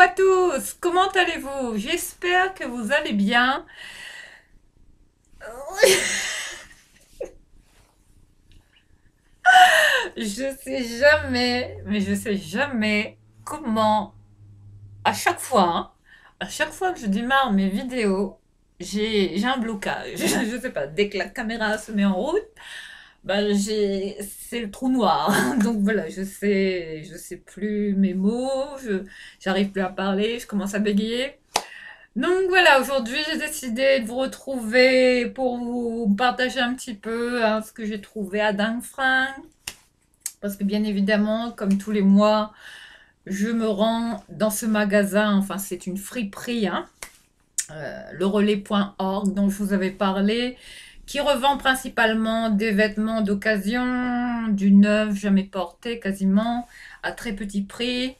à tous, comment allez-vous? J'espère que vous allez bien. Je sais jamais, mais je sais jamais comment, à chaque fois que je démarre mes vidéos, j'ai un blocage. Je sais pas, dès que la caméra se met en route, c'est le trou noir. Donc voilà, je sais plus mes mots, j'arrive plus à parler, je commence à bégayer. Donc voilà, aujourd'hui j'ai décidé de vous retrouver pour vous partager un petit peu ce que j'ai trouvé à Dingfring. Parce que bien évidemment, comme tous les mois, je me rends dans ce magasin, enfin c'est une friperie, hein, lerelais.org dont je vous avais parlé, qui revend principalement des vêtements d'occasion, du neuf jamais porté quasiment, à très petit prix.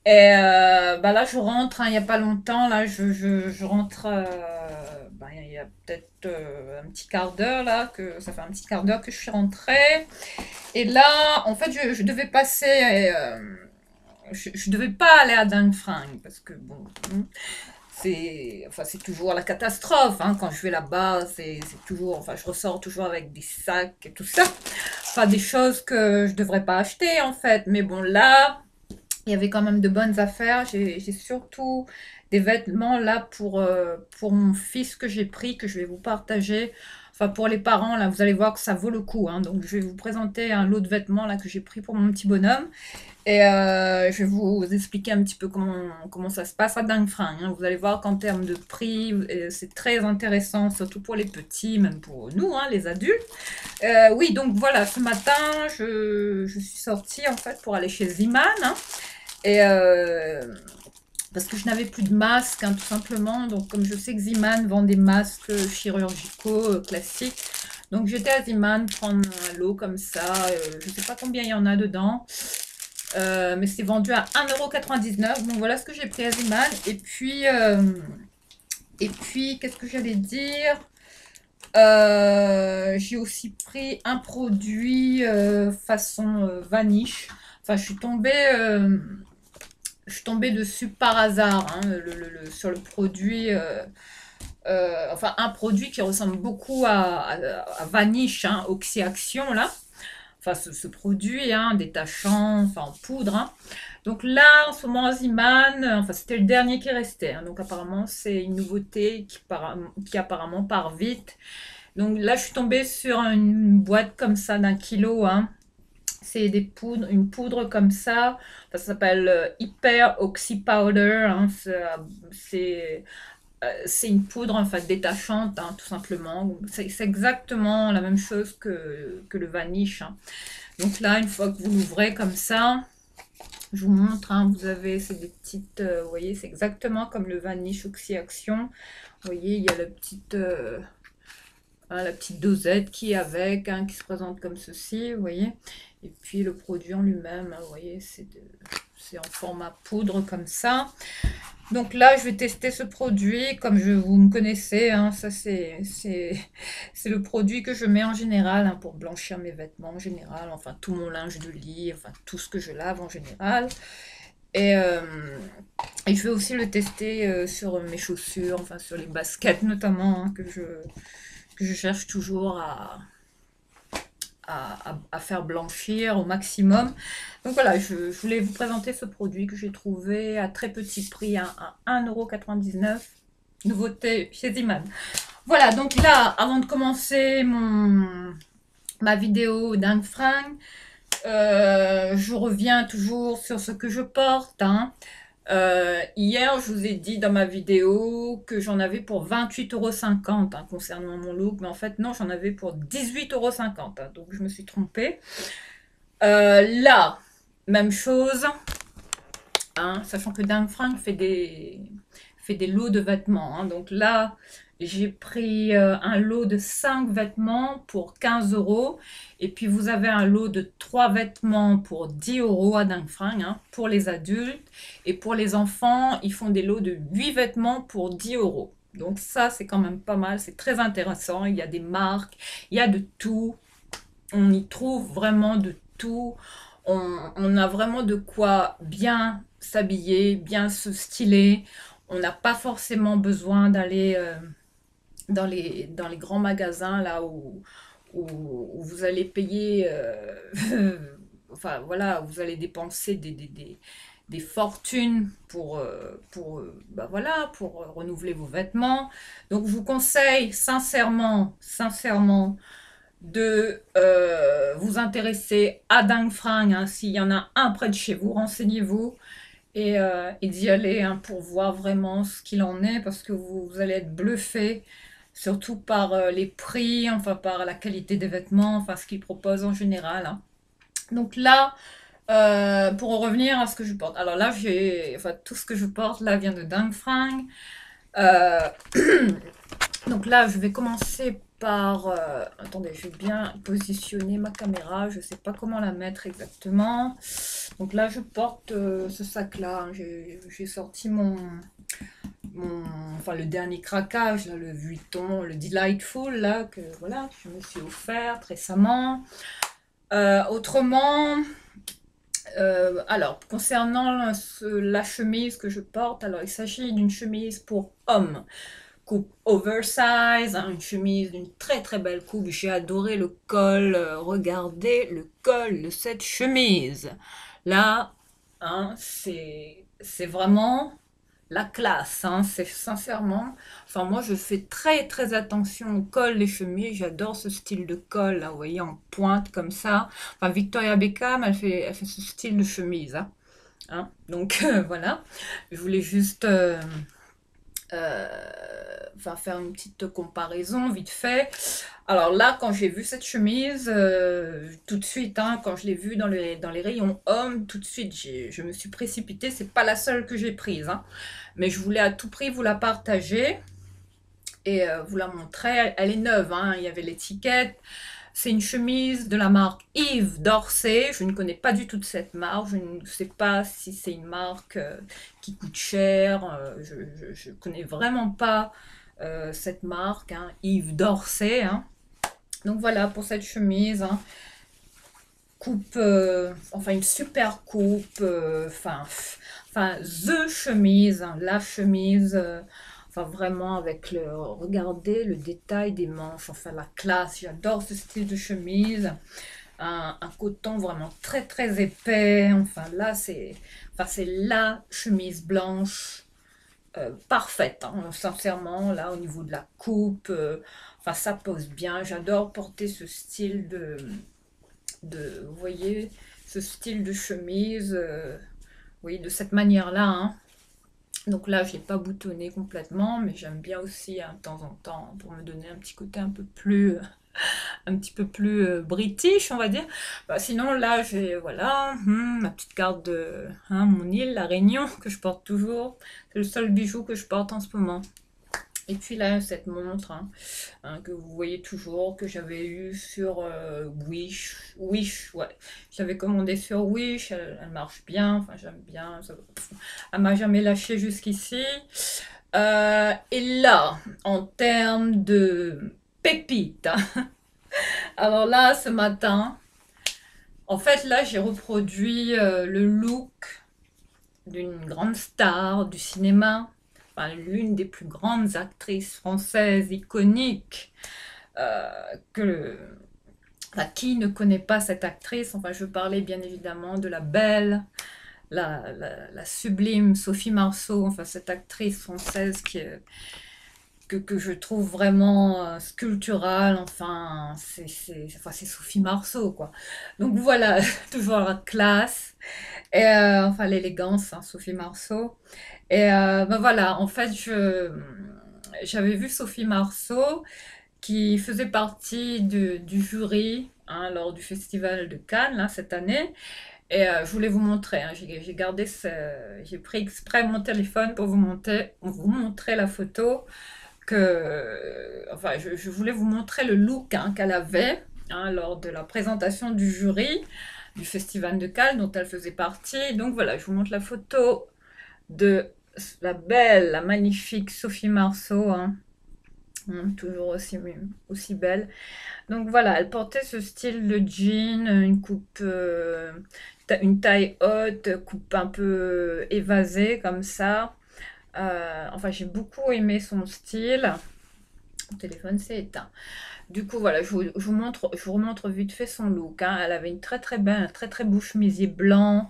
Et là, je rentre, hein, il n'y a pas longtemps, là, je rentre, il y a peut-être un petit quart d'heure, là, que ça fait un petit quart d'heure que je suis rentrée. Et là, en fait, je devais passer, je devais pas aller à Dingfring, parce que bon, c'est toujours la catastrophe, hein, quand je vais là-bas, c'est toujours, enfin, je ressors toujours avec des sacs et tout ça. Enfin, des choses que je devrais pas acheter, en fait. Mais bon, là, il y avait quand même de bonnes affaires. J'ai surtout des vêtements là pour mon fils que j'ai pris, que je vais vous partager. Enfin, pour les parents, là, vous allez voir que ça vaut le coup, hein. Donc, je vais vous présenter un lot de vêtements là que j'ai pris pour mon petit bonhomme. Et je vais vous expliquer un petit peu comment ça se passe à Dingfring, hein. Vous allez voir qu'en termes de prix, c'est très intéressant, surtout pour les petits, même pour nous, hein, les adultes. Oui, donc voilà, ce matin, je suis sortie en fait pour aller chez Ziman, hein. Et parce que je n'avais plus de masque, hein, tout simplement. Donc, comme je sais que Ziman vend des masques chirurgicaux classiques, donc j'étais à Ziman prendre un lot comme ça. Je ne sais pas combien il y en a dedans, mais c'est vendu à 1,99 €. Donc voilà ce que j'ai pris à Ziman. Et puis qu'est-ce que j'allais dire? J'ai aussi pris un produit façon vaniche. Enfin, je suis tombée dessus par hasard, hein, sur le produit, enfin un produit qui ressemble beaucoup à Vanish, hein, Oxy-Action là. Enfin ce produit, hein, détachant, enfin en poudre, hein. Donc là, en ce moment, Ziman, enfin c'était le dernier qui restait, hein. Donc apparemment c'est une nouveauté qui apparemment part vite. Donc là, je suis tombée sur une boîte comme ça d'1 kilo, hein. C'est une poudre comme ça. Enfin, ça s'appelle Hyper Oxy Powder, hein. C'est une poudre en fait détachante, hein, tout simplement. C'est exactement la même chose que le vanish, hein. Donc là, une fois que vous l'ouvrez comme ça, je vous montre, hein, c'est des petites, vous voyez, c'est exactement comme le vanish Oxy Action. Vous voyez, il y a la petite dosette qui est avec, hein, qui se présente comme ceci, vous voyez. Et puis le produit en lui-même, hein, vous voyez, c'est en format poudre comme ça. Donc là, je vais tester ce produit. Comme vous me connaissez, hein, ça c'est le produit que je mets en général, hein, pour blanchir mes vêtements en général, enfin tout mon linge de lit, enfin tout ce que je lave en général. Et, euh, et je vais aussi le tester sur mes chaussures, enfin sur les baskets notamment, hein, que je cherche toujours à faire blanchir au maximum. Donc voilà, je voulais vous présenter ce produit que j'ai trouvé à très petit prix, hein, à 1,99 €. Nouveauté chez Ziman. Voilà, donc là, avant de commencer ma vidéo Dingfring, je reviens toujours sur ce que je porte, hein. Hier, je vous ai dit dans ma vidéo que j'en avais pour 28,50 € hein, concernant mon look, mais en fait non, j'en avais pour 18,50 €, hein, donc je me suis trompée. Là, même chose, hein, sachant que Dingfring fait des lots de vêtements, hein. Donc là, j'ai pris un lot de 5 vêtements pour 15 €. Et puis vous avez un lot de 3 vêtements pour 10 € à Dingfring, hein, pour les adultes. Et pour les enfants, ils font des lots de 8 vêtements pour 10 €. Donc ça, c'est quand même pas mal, c'est très intéressant. Il y a des marques, il y a de tout. On y trouve vraiment de tout. On a vraiment de quoi bien s'habiller, bien se styler. On n'a pas forcément besoin d'aller dans les grands magasins là où vous allez payer, enfin voilà, vous allez dépenser des fortunes bah, voilà, pour renouveler vos vêtements. Donc je vous conseille sincèrement, de vous intéresser à Dang Frank, hein. S'il y en a un près de chez vous, renseignez-vous et d'y aller, hein, pour voir vraiment ce qu'il en est, parce que vous allez être bluffé, surtout par les prix, enfin par la qualité des vêtements, enfin ce qu'ils proposent en général, hein. Donc là, pour en revenir à ce que je porte, alors là, enfin, tout ce que je porte là vient de Dang Frank. Euh, donc là, je vais commencer par... attendez, je vais bien positionner ma caméra. Je ne sais pas comment la mettre exactement. Donc là, je porte ce sac-là, hein. J'ai sorti enfin, le dernier craquage, là, le Vuitton, le Delightful, là, que voilà, je me suis offert récemment. Autrement... alors, concernant la chemise que je porte, alors il s'agit d'une chemise pour homme, coupe oversize, hein, une chemise d'une très très belle coupe. J'ai adoré le col, regardez le col de cette chemise. Là, hein, c'est vraiment la classe, hein, c'est sincèrement. Enfin, moi, je fais très très attention au col des chemises. J'adore ce style de col, là, vous voyez, en pointe comme ça. Enfin, Victoria Beckham, elle fait ce style de chemise, hein. Donc voilà, je voulais juste enfin, faire une petite comparaison vite fait. Alors là, quand j'ai vu cette chemise, tout de suite, hein, quand je l'ai vue dans les rayons hommes, tout de suite, je me suis précipitée. C'est pas la seule que j'ai prise, hein, mais je voulais à tout prix vous la partager et vous la montrer. Elle est neuve, hein, il y avait l'étiquette. C'est une chemise de la marque Yves Dorsey. Je ne connais pas du tout de cette marque. Je ne sais pas si c'est une marque qui coûte cher. Je ne connais vraiment pas cette marque, hein, Yves Dorsey, hein. Donc voilà pour cette chemise, hein. Coupe, enfin une super coupe, enfin the chemise, hein, la chemise, enfin vraiment avec regardez le détail des manches, enfin la classe. J'adore ce style de chemise. Un coton vraiment très très épais. Enfin là c'est la chemise blanche parfaite, hein, sincèrement. Là au niveau de la coupe, enfin ça pose bien. J'adore porter ce style vous voyez, ce style de chemise, oui, de cette manière-là, hein. Donc là, je l'ai pas boutonné complètement, mais j'aime bien aussi, hein, de temps en temps, pour me donner un petit côté un petit peu plus british, on va dire. Bah, sinon, là, j'ai, voilà, ma petite carte de, hein, mon île, la Réunion, que je porte toujours. C'est le seul bijou que je porte en ce moment. Et puis là, cette montre, hein, que vous voyez toujours, que j'avais eu sur Wish. Wish, ouais. Je l'avais commandée sur Wish, elle marche bien, enfin j'aime bien. Elle m'a jamais lâché jusqu'ici. Et là, en termes de pépites, hein, alors là, ce matin, en fait, là, j'ai reproduit le look d'une grande star du cinéma, enfin, l'une des plus grandes actrices françaises iconiques, euh, que, enfin, qui ne connaît pas cette actrice? Enfin, je parlais bien évidemment de la belle, la sublime Sophie Marceau, enfin cette actrice française que je trouve vraiment sculpturale. Enfin, c'est Sophie Marceau, quoi. Donc voilà, toujours la classe et enfin l'élégance, hein, Sophie Marceau. Et ben voilà, en fait, j'avais vu Sophie Marceau qui faisait partie du jury, hein, lors du Festival de Cannes, là, cette année. Et je voulais vous montrer, hein, j'ai pris exprès mon téléphone pour vous montrer la photo enfin, je voulais vous montrer le look, hein, qu'elle avait, hein, lors de la présentation du jury du Festival de Cannes dont elle faisait partie. Donc voilà, je vous montre la photo de la belle, la magnifique Sophie Marceau, hein. Toujours aussi belle. Donc voilà, elle portait ce style de jean, une coupe, une taille haute, coupe un peu évasée comme ça. Enfin, j'ai beaucoup aimé son style. Mon téléphone s'est éteint. Du coup, voilà, je vous remontre vite fait son look, hein. Elle avait une très très belle, un très très beau chemisier blanc.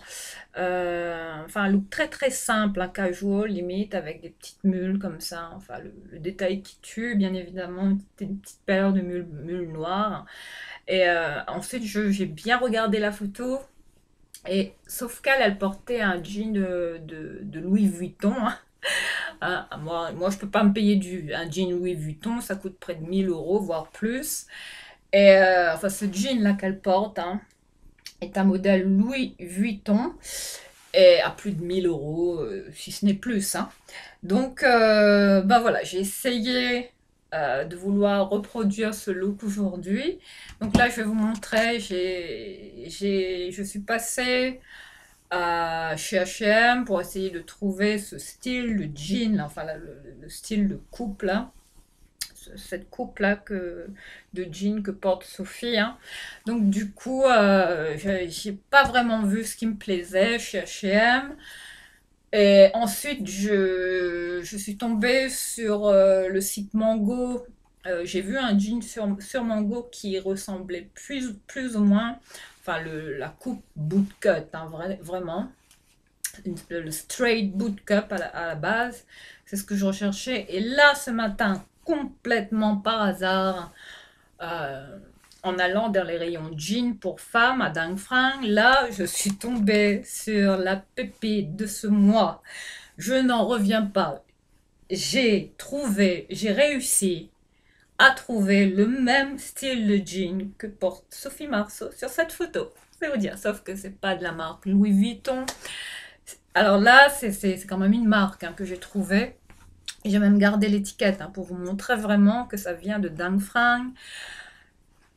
Enfin, un look très très simple, un casual limite, avec des petites mules comme ça. Enfin, le détail qui tue, bien évidemment, une petite paire de mules noires. Et ensuite, j'ai bien regardé la photo. Et sauf qu'elle, elle portait un jean de Louis Vuitton, hein. Moi, je peux pas me payer un jean Louis Vuitton, ça coûte près de 1000 €, voire plus. Et enfin, ce jean là qu'elle porte, hein, est un modèle Louis Vuitton et à plus de 1000 €, si ce n'est plus, hein. Donc, ben voilà, j'ai essayé de vouloir reproduire ce look aujourd'hui. Donc là, je vais vous montrer, je suis passée chez H&M pour essayer de trouver ce style de jean, là, enfin le style de coupe là, cette coupe là de jean que porte Sophie, hein. Donc du coup, j'ai pas vraiment vu ce qui me plaisait chez H&M. Et ensuite, je suis tombée sur le site Mango. J'ai vu un jean sur Mango qui ressemblait plus ou moins, enfin la coupe bootcut, hein, vraiment, le straight bootcut à la base, c'est ce que je recherchais. Et là, ce matin, complètement par hasard, euh, en allant dans les rayons jeans pour femmes à Dang Frank, là, je suis tombée sur la pépite de ce mois. Je n'en reviens pas. J'ai réussi à trouver le même style de jean que porte Sophie Marceau sur cette photo. C'est vous dire, sauf que c'est pas de la marque Louis Vuitton. Alors là, c'est quand même une marque, hein, que j'ai trouvée. Et j'ai même gardé l'étiquette, hein, pour vous montrer vraiment que ça vient de Dang Frank.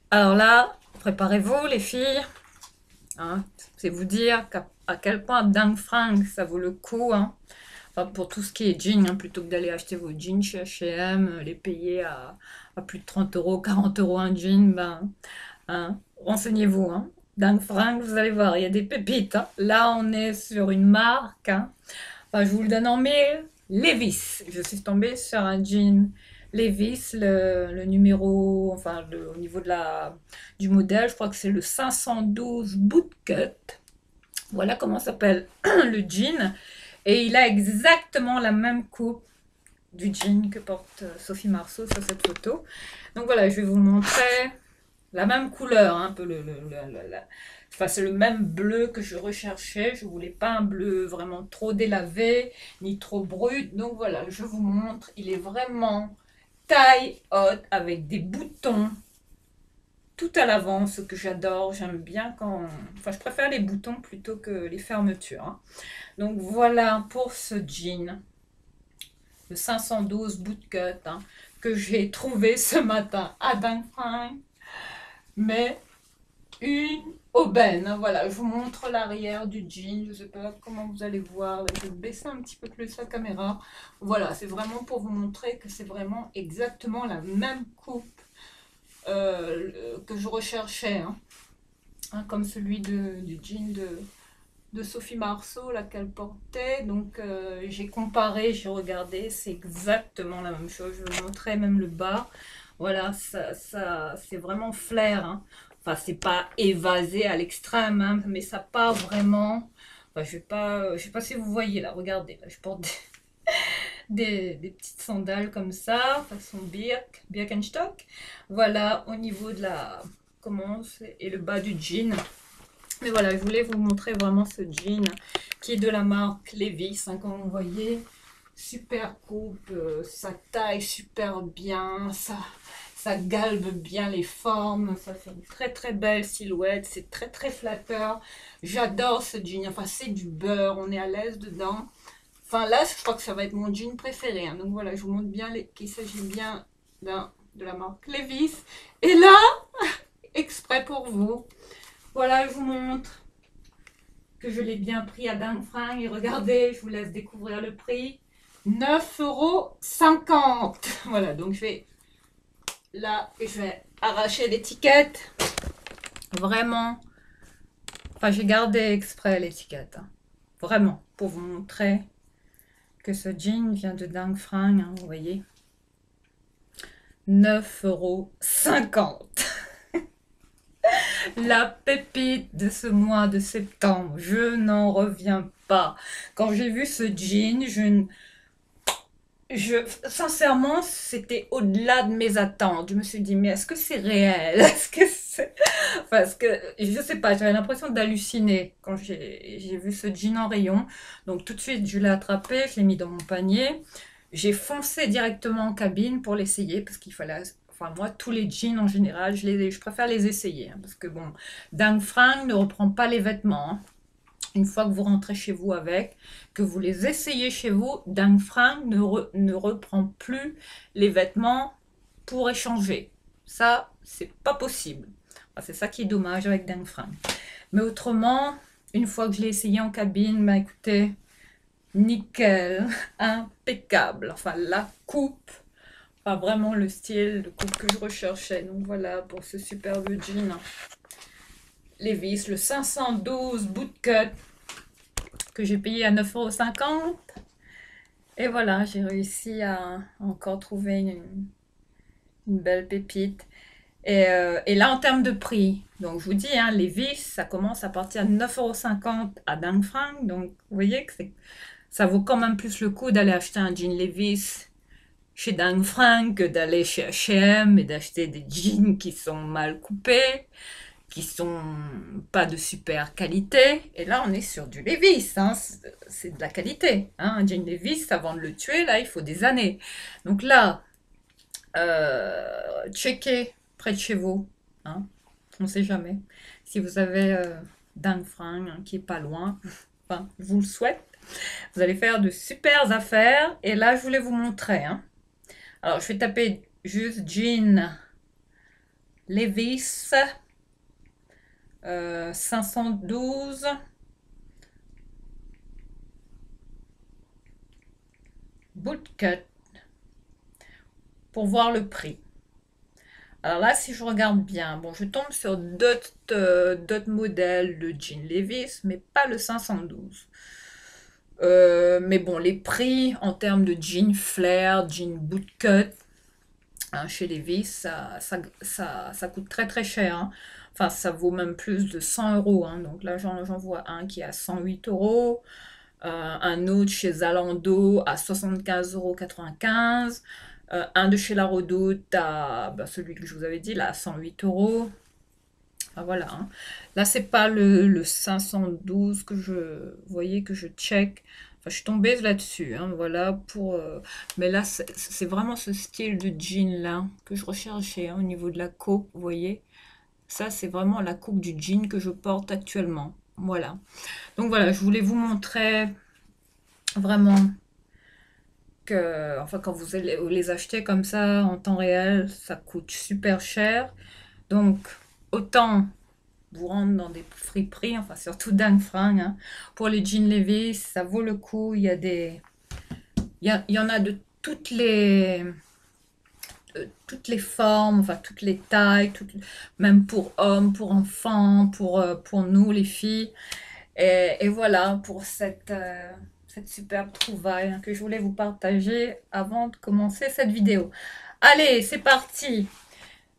Alors là, préparez-vous les filles, hein. C'est vous dire à quel point Dang Frank ça vaut le coup, hein. Enfin, pour tout ce qui est jeans, hein, plutôt que d'aller acheter vos jeans chez H&M, les payer à plus de 30 €, 40 € un jean, ben, hein, renseignez-vous, hein. Dang Frank, vous allez voir, il y a des pépites, hein. Là, on est sur une marque, hein. Enfin, je vous le donne en mille. Levi's. Je suis tombée sur un jean Levi's, le numéro, enfin, au niveau du modèle, je crois que c'est le 512 Bootcut. Voilà comment s'appelle le jean. Et il a exactement la même coupe du jean que porte Sophie Marceau sur cette photo. Donc voilà, je vais vous montrer la même couleur, hein, un peu enfin, c'est le même bleu que je recherchais. Je voulais pas un bleu vraiment trop délavé, ni trop brut. Donc voilà, je vous montre. Il est vraiment taille haute avec des boutons tout à l'avant, ce que j'adore. J'aime bien quand... Enfin, je préfère les boutons plutôt que les fermetures, hein. Donc voilà pour ce jean, le 512 bootcut, hein, que j'ai trouvé ce matin à Dang Frank. Mais une aubaine, hein. Voilà, je vous montre l'arrière du jean. Je sais pas comment vous allez voir. Là, je vais baisser un petit peu plus la caméra. Voilà, c'est vraiment pour vous montrer que c'est vraiment exactement la même coupe que je recherchais, hein. Hein, comme celui du jean de Sophie Marceau, là, qu'elle portait. Donc j'ai comparé, j'ai regardé, c'est exactement la même chose. Je vais vous montrer même le bas. Voilà, ça c'est vraiment flair, hein. Enfin, c'est pas évasé à l'extrême, hein, mais ça part vraiment. Enfin, je sais pas si vous voyez là, regardez, là, je porte des petites sandales comme ça, façon Birkenstock. Voilà, au niveau de la commence et le bas du jean. Mais voilà, je voulais vous montrer vraiment ce jean qui est de la marque Levi's, hein, comme vous voyez. Super coupe, ça taille super bien, ça galbe bien les formes, ça fait une très très belle silhouette, c'est très très flatteur. J'adore ce jean, enfin c'est du beurre, on est à l'aise dedans. Enfin là, je crois que ça va être mon jean préféré, hein. Donc voilà, je vous montre bien qu'il s'agit bien de la marque Levi's. Et là, exprès pour vous, voilà, je vous montre que je l'ai bien pris à Dang Frank. Et regardez, je vous laisse découvrir le prix. 9,50 €. Voilà, donc je vais là, je vais arracher l'étiquette. Vraiment. Enfin, j'ai gardé exprès l'étiquette, hein. Vraiment, pour vous montrer que ce jean vient de Dangfrang, hein, vous voyez. 9,50 €. La pépite de ce mois de septembre. Je n'en reviens pas. Quand j'ai vu ce jean, sincèrement, c'était au-delà de mes attentes. Je me suis dit, mais est-ce que c'est réel? Est-ce que c'est... Parce que, je sais pas, j'avais l'impression d'halluciner quand j'ai vu ce jean en rayon. Donc tout de suite, je l'ai attrapé, je l'ai mis dans mon panier. J'ai foncé directement en cabine pour l'essayer, parce qu'il fallait... Enfin, moi, tous les jeans en général, je préfère les essayer, hein, parce que bon, Dangfrang ne reprend pas les vêtements, hein. Une fois que vous rentrez chez vous avec, que vous les essayez chez vous, Dangfrang ne reprend plus les vêtements pour échanger. Ça, c'est pas possible. Enfin, c'est ça qui est dommage avec Dangfrang. Mais autrement, une fois que je l'ai essayé en cabine, bah écoutez, nickel, impeccable. Enfin, la coupe, enfin vraiment le style de coupe que je recherchais. Donc voilà pour ce superbe jean Levi's, le 512 bootcut que j'ai payé à 9,50 €. Et voilà, j'ai réussi à encore trouver une belle pépite. Et là, en termes de prix, donc je vous dis, hein, Levi's, ça commence à partir de 9,50 € à Dangfrang. Donc vous voyez que ça vaut quand même plus le coup d'aller acheter un jean Levi's chez Dangfrang que d'aller chez H&M et d'acheter des jeans qui sont mal coupés, qui sont pas de super qualité. Et là, on est sur du Levi's, hein, c'est de la qualité, hein. Un jean Levi's, avant de le tuer, là, il faut des années. Donc là, checkez près de chez vous, hein. On ne sait jamais. Si vous avez Dangfrang, hein, qui est pas loin, enfin, je vous le souhaite. Vous allez faire de super affaires. Et là, je voulais vous montrer, hein. Alors, je vais taper juste jean Levi's 512 bootcut pour voir le prix. Alors là, si je regarde bien, bon, je tombe sur d'autres modèles de jean Levi's, mais pas le 512. Mais bon, les prix en termes de jean flare, jean bootcut, hein, chez Levi's, ça coûte très très cher, hein. Enfin, ça vaut même plus de 100 €, hein. Donc là, j'en vois un qui est à 108 €, un autre chez Zalando à 75,95 €, un de chez La Redoute à celui que je vous avais dit, là, à 108 €. Enfin, voilà, hein. Là, c'est pas le 512 que vous voyez, que je check. Enfin, je suis tombée là-dessus, hein, voilà, mais là, c'est vraiment ce style de jean là que je recherchais, hein, au niveau de la coupe, vous voyez. Ça, c'est vraiment la coupe du jean que je porte actuellement. Voilà. Donc voilà, je voulais vous montrer vraiment que, enfin, quand vous les achetez comme ça en temps réel, ça coûte super cher. Donc, autant vous rendre dans des friperies, enfin surtout Dangfrang, hein. Pour les jeans Levi's, ça vaut le coup. Il y en a de toutes les formes, enfin toutes les tailles, même pour hommes, pour enfants, pour nous les filles. Et voilà pour cette superbe trouvaille, hein, que je voulais vous partager avant de commencer cette vidéo. Allez, c'est parti!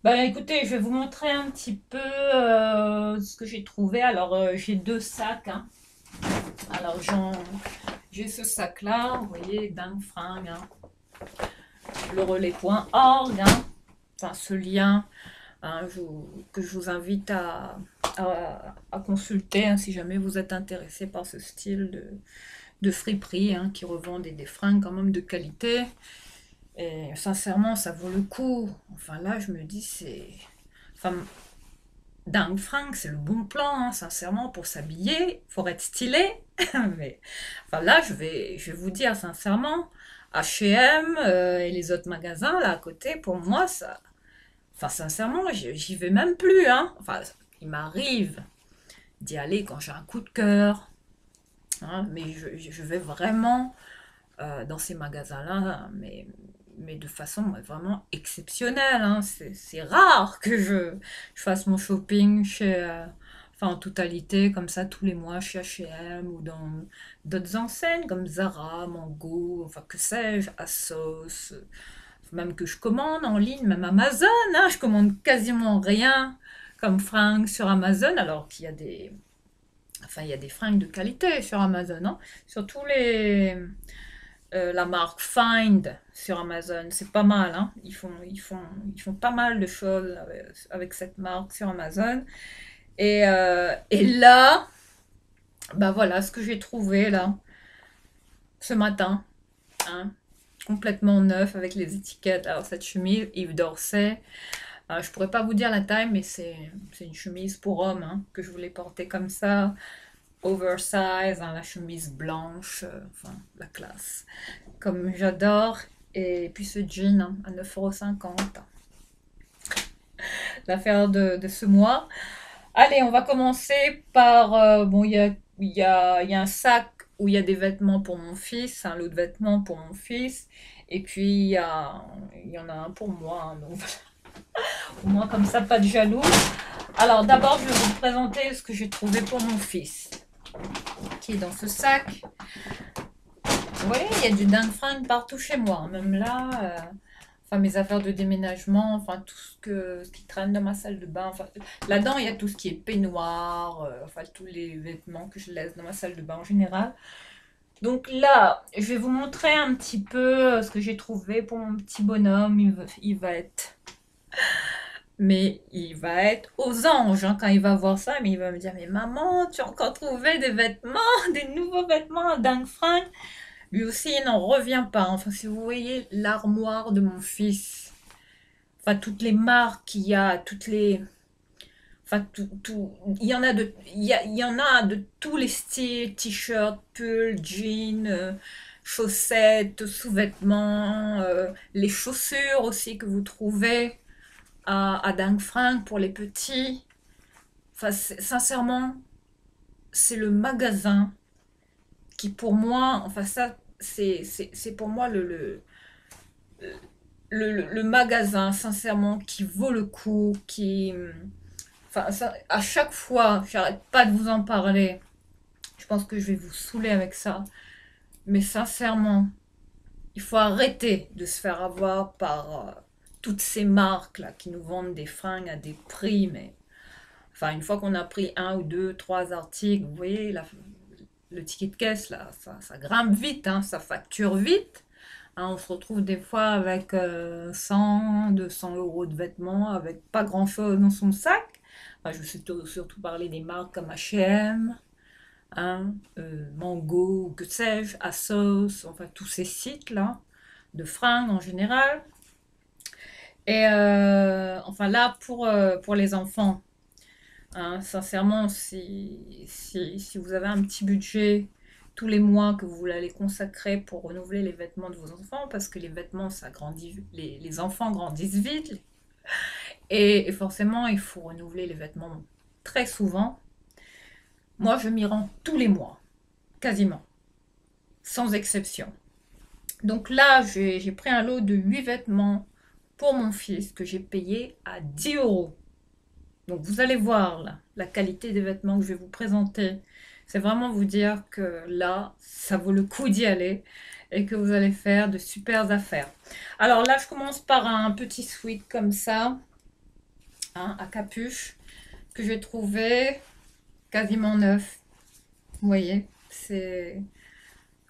Ben écoutez, je vais vous montrer un petit peu ce que j'ai trouvé. Alors, j'ai deux sacs, hein. Alors, j'ai ce sac-là, vous voyez, Dangfrang, hein, le relais.org, hein. Enfin, ce lien, hein, que je vous invite à consulter, hein, si jamais vous êtes intéressé par ce style de friperie, hein, qui revend des fringues quand même de qualité. Et sincèrement, ça vaut le coup. Enfin là, je me dis, enfin, Dangfrang, c'est le bon plan, hein, sincèrement, pour s'habiller. Faut être stylé. Mais enfin là, je vais vous dire sincèrement, H&M et les autres magasins là à côté, pour moi, ça... Enfin, sincèrement, j'y vais même plus, hein. Enfin, il m'arrive d'y aller quand j'ai un coup de cœur, hein, mais je vais vraiment dans ces magasins-là, mais mais de façon vraiment exceptionnelle, hein. C'est rare que je fasse mon shopping chez, enfin en totalité, comme ça, tous les mois chez H&M ou dans d'autres enseignes comme Zara, Mango, enfin que sais-je, ASOS, même que je commande en ligne, même Amazon, hein, je commande quasiment rien comme fringues sur Amazon, alors qu'il y a des, enfin il y a des fringues de qualité sur Amazon, hein. Surtout la marque Find sur Amazon, c'est pas mal, hein. Ils font pas mal de choses avec cette marque sur Amazon. Et là, bah voilà ce que j'ai trouvé là, ce matin, hein, complètement neuf avec les étiquettes. Alors cette chemise, Yves Dorset, je pourrais pas vous dire la taille, mais c'est une chemise pour homme, hein, que je voulais porter comme ça, oversize, hein, la chemise blanche, enfin la classe, comme j'adore. Et puis ce jean, hein, à 9,50 €, l'affaire de ce mois. Allez, on va commencer par, bon, il y a un sac où il y a des vêtements pour mon fils, un lot de vêtements pour mon fils, et puis il y en a un pour moi, hein, donc voilà. Au moins comme ça, pas de jaloux. Alors d'abord, je vais vous présenter ce que j'ai trouvé pour mon fils, qui est dans ce sac. Vous voyez, il y a du dingue fringue partout chez moi, hein, même là, enfin mes affaires de déménagement, enfin tout ce qui traîne dans ma salle de bain. Enfin, là-dedans, il y a tout ce qui est peignoir, enfin tous les vêtements que je laisse dans ma salle de bain en général. Donc là, je vais vous montrer un petit peu ce que j'ai trouvé pour mon petit bonhomme. Il va être aux anges, hein, quand il va voir ça, mais il va me dire, mais maman, tu as encore trouvé des vêtements, des nouveaux vêtements à dingue fringue. Lui aussi, il n'en revient pas. Enfin, si vous voyez l'armoire de mon fils, enfin toutes les marques qu'il y a, enfin il y en a de tous les styles, t-shirts, pulls, jeans, chaussettes, sous-vêtements, les chaussures aussi que vous trouvez à dingue fringue pour les petits. Enfin, sincèrement, c'est le magasin qui pour moi, enfin ça, c'est pour moi le magasin, sincèrement, qui vaut le coup, enfin, à chaque fois, j'arrête pas de vous en parler. Je pense que je vais vous saouler avec ça. Mais sincèrement, il faut arrêter de se faire avoir par toutes ces marques là qui nous vendent des fringues à des prix. Mais enfin, une fois qu'on a pris un ou deux, trois articles, vous voyez, le ticket de caisse là, ça grimpe vite, hein, ça facture vite. Hein, on se retrouve des fois avec 100, 200 € de vêtements, avec pas grand-chose dans son sac. Enfin, je veux surtout parler des marques comme H&M, hein, Mango, que sais-je, ASOS, enfin tous ces sites-là, de fringues en général. Et enfin là, pour les enfants, hein, sincèrement, si vous avez un petit budget tous les mois que vous voulez aller consacrer pour renouveler les vêtements de vos enfants, parce que les vêtements, ça grandit, les enfants grandissent vite, et forcément, il faut renouveler les vêtements très souvent. Moi, je m'y rends tous les mois, quasiment, sans exception. Donc là, j'ai pris un lot de 8 vêtements pour mon fils que j'ai payé à 10 €. Donc vous allez voir là, la qualité des vêtements que je vais vous présenter. C'est vraiment vous dire que là, ça vaut le coup d'y aller et que vous allez faire de super affaires. Alors là, je commence par un petit sweat comme ça, hein, à capuche, que j'ai trouvé quasiment neuf. Vous voyez, c'est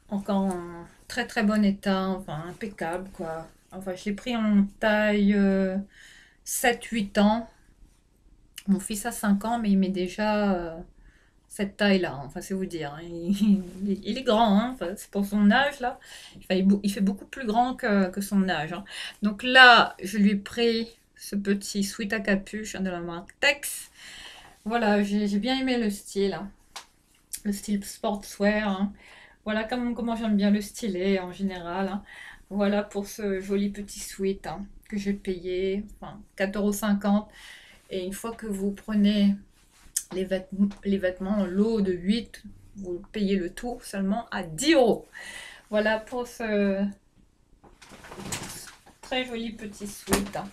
encore en très très bon état, enfin impeccable quoi. Enfin, je l'ai pris en taille 7-8 ans. Mon fils a 5 ans, mais il met déjà cette taille-là. Enfin, c'est vous dire, hein. Il est grand, hein. Enfin, c'est pour son âge, là. Il fait beaucoup plus grand que son âge, hein. Donc là, je lui ai pris ce petit sweat à capuche, hein, de la marque Tex. Voilà, j'ai bien aimé le style, hein. Le style sportswear, hein. Voilà comment j'aime bien le stylet en général, hein. Voilà pour ce joli petit sweat, hein, que j'ai payé, enfin, 4,50 €. Et une fois que vous prenez les vêtements en lot de 8, vous payez le tout seulement à 10 €. Voilà pour très joli petit sweat, hein,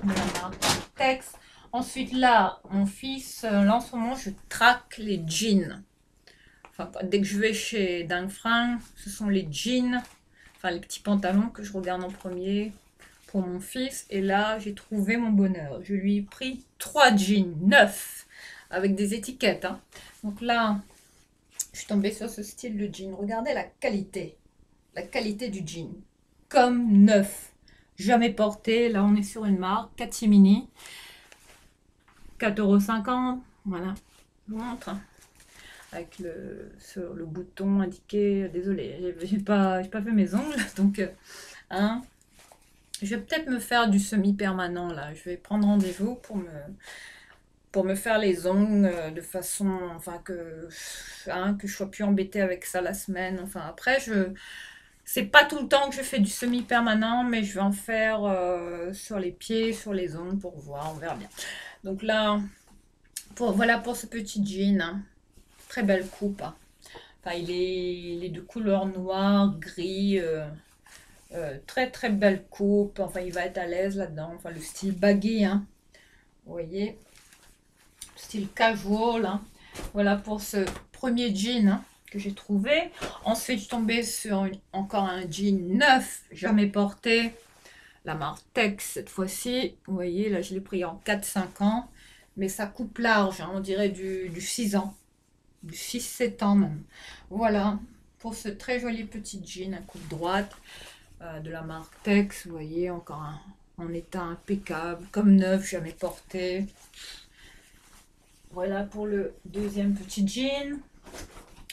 de la marque Tex. Ensuite, là, mon fils, là en ce moment, je traque les jeans. Enfin, dès que je vais chez Dingue Fringue, ce sont les jeans, enfin les petits pantalons que je regarde en premier pour mon fils. Et là, j'ai trouvé mon bonheur. Je lui ai pris 3 jeans neufs avec des étiquettes, hein. Donc là, je suis tombée sur ce style de jean. Regardez la qualité du jean. Comme neuf. Jamais porté. Là, on est sur une marque, Catimini. 4,50 €. Voilà. Je vous montre, hein. Avec sur le bouton indiqué. Désolée, j'ai pas fait mes ongles. Donc, hein. Je vais peut-être me faire du semi-permanent là. Je vais prendre rendez-vous pour me faire les ongles de façon, enfin que je sois plus embêtée avec ça la semaine. Enfin après, c'est pas tout le temps que je fais du semi-permanent, mais je vais en faire sur les pieds, sur les ongles pour voir, on verra bien. Donc là, voilà pour ce petit jean, hein. Très belle coupe, hein. Enfin, il est de couleur noire, gris. Très très belle coupe, enfin il va être à l'aise là-dedans, enfin le style baggy, hein. Vous voyez, style casual, hein. Voilà pour ce premier jean, hein, que j'ai trouvé. Ensuite je suis tombée sur encore un jean neuf, jamais porté, la marque Tex cette fois-ci. Vous voyez là, je l'ai pris en 4-5 ans, mais ça coupe large, hein, on dirait du 6 ans, du 6-7 ans même. Voilà pour ce très joli petit jean à coupe droite. De la marque Tex, vous voyez, encore en état impeccable, comme neuf, jamais porté. Voilà pour le deuxième petit jean.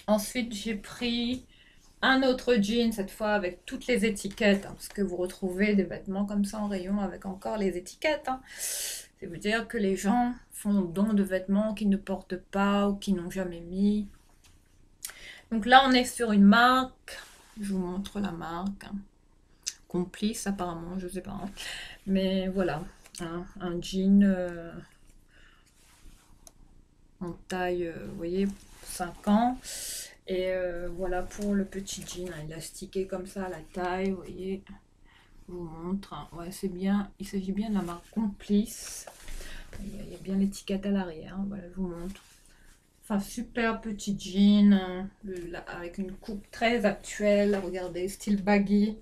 Ensuite, j'ai pris un autre jean, cette fois avec toutes les étiquettes, hein, parce que vous retrouvez des vêtements comme ça en rayon avec encore les étiquettes, hein. C'est vous dire que les gens font don de vêtements qu'ils ne portent pas ou qu'ils n'ont jamais mis. Donc là, on est sur une marque, je vous montre la marque, hein. Complice apparemment, je sais pas, hein. Mais voilà, hein, un jean en taille, vous voyez, 5 ans. Et voilà pour le petit jean, hein, élastiqué comme ça à la taille, vous voyez, je vous montre, hein. Ouais, c'est bien, il s'agit bien de la marque Complice. Il y a bien l'étiquette à l'arrière, hein. Voilà, je vous montre. Enfin, super petit jean, hein, avec une coupe très actuelle, regardez, style baggy.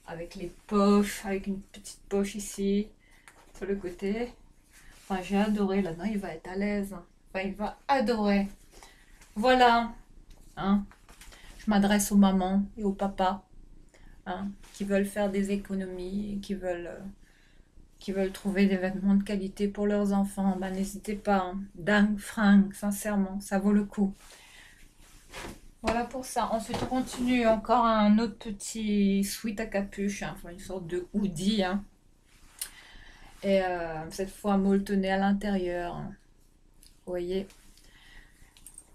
Avec les poches, avec une petite poche ici, sur le côté. Enfin, j'ai adoré, là-dedans, il va être à l'aise. Enfin, il va adorer. Voilà, hein. Je m'adresse aux mamans et aux papas, hein, qui veulent faire des économies, et qui veulent trouver des vêtements de qualité pour leurs enfants. Ben, n'hésitez pas, hein. Dingue Fringue, sincèrement, ça vaut le coup. Voilà pour ça. Ensuite, on continue encore un autre petit sweat à capuche, hein, enfin une sorte de hoodie, hein. Et cette fois molletonné à l'intérieur, hein. Vous voyez.